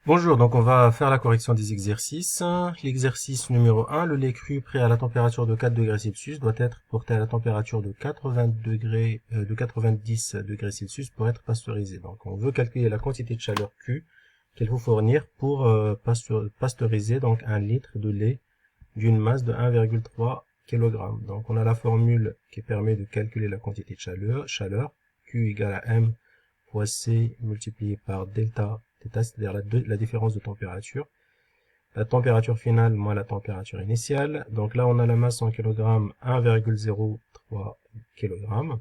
Bonjour, donc on va faire la correction des exercices. L'exercice numéro 1, le lait cru prêt à la température de 4 degrés Celsius doit être porté à la température de 90 degrés Celsius pour être pasteurisé. Donc on veut calculer la quantité de chaleur Q qu'il faut fournir pour pasteuriser donc 1 litre de lait d'une masse de 1,3 kg. Donc on a la formule qui permet de calculer la quantité de chaleur Q égale à M fois C multiplié par delta θ, c'est-à-dire la différence de température. La température finale moins la température initiale. Donc là, on a la masse en kg, 1,03 kg,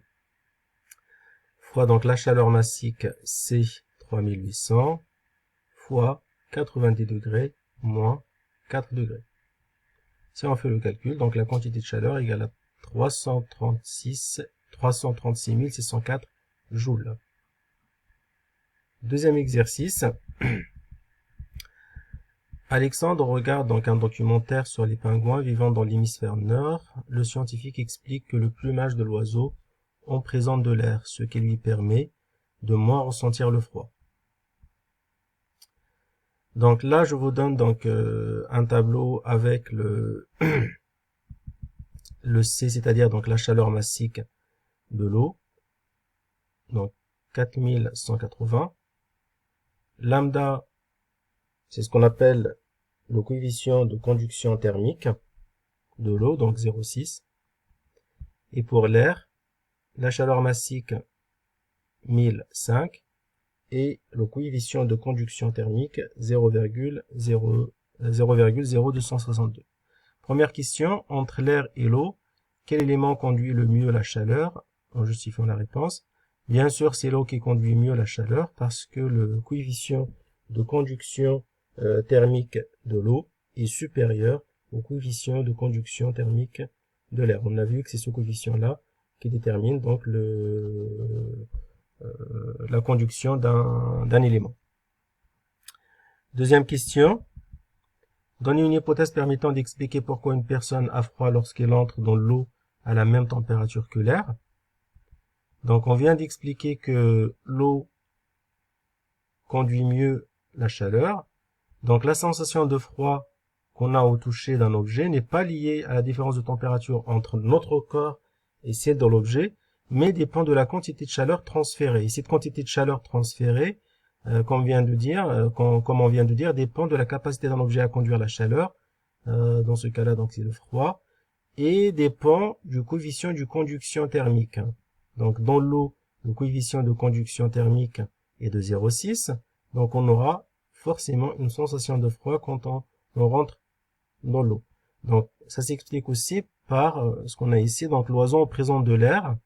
fois donc la chaleur massique C, 3800, fois 90 degrés moins 4 degrés. Si on fait le calcul, donc la quantité de chaleur égale à 336 604 joules. Deuxième exercice. Alexandre regarde donc un documentaire sur les pingouins vivant dans l'hémisphère nord. Le scientifique explique que le plumage de l'oiseau en présente de l'air, ce qui lui permet de moins ressentir le froid. Donc là, je vous donne donc un tableau avec le C, c'est-à-dire donc la chaleur massique de l'eau, donc 4180. Lambda, c'est ce qu'on appelle le coefficient de conduction thermique de l'eau, donc 0,6. Et pour l'air, la chaleur massique 1005 et le coefficient de conduction thermique 0,0262. Première question, entre l'air et l'eau, quel élément conduit le mieux la chaleur? En justifiant la réponse. Bien sûr, c'est l'eau qui conduit mieux la chaleur parce que le coefficient de conduction thermique de l'eau est supérieur au coefficient de conduction thermique de l'air. On a vu que c'est ce coefficient-là qui détermine donc la conduction d'un élément. Deuxième question. Donnez une hypothèse permettant d'expliquer pourquoi une personne a froid lorsqu'elle entre dans l'eau à la même température que l'air. Donc on vient d'expliquer que l'eau conduit mieux la chaleur. Donc la sensation de froid qu'on a au toucher d'un objet n'est pas liée à la différence de température entre notre corps et celle de l'objet, mais dépend de la quantité de chaleur transférée. Et cette quantité de chaleur transférée, comme on vient de dire, dépend de la capacité d'un objet à conduire la chaleur. Dans ce cas-là, donc c'est le froid, et dépend du coefficient de conduction thermique. Donc dans l'eau, le coefficient de conduction thermique est de 0,6. Donc on aura forcément une sensation de froid quand on rentre dans l'eau. Donc ça s'explique aussi par ce qu'on a ici. Donc l'oiseau présente de l'air.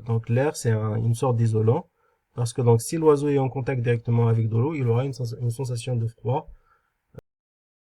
Donc l'air c'est une sorte d'isolant, parce que donc si l'oiseau est en contact directement avec de l'eau, il aura une sensation de froid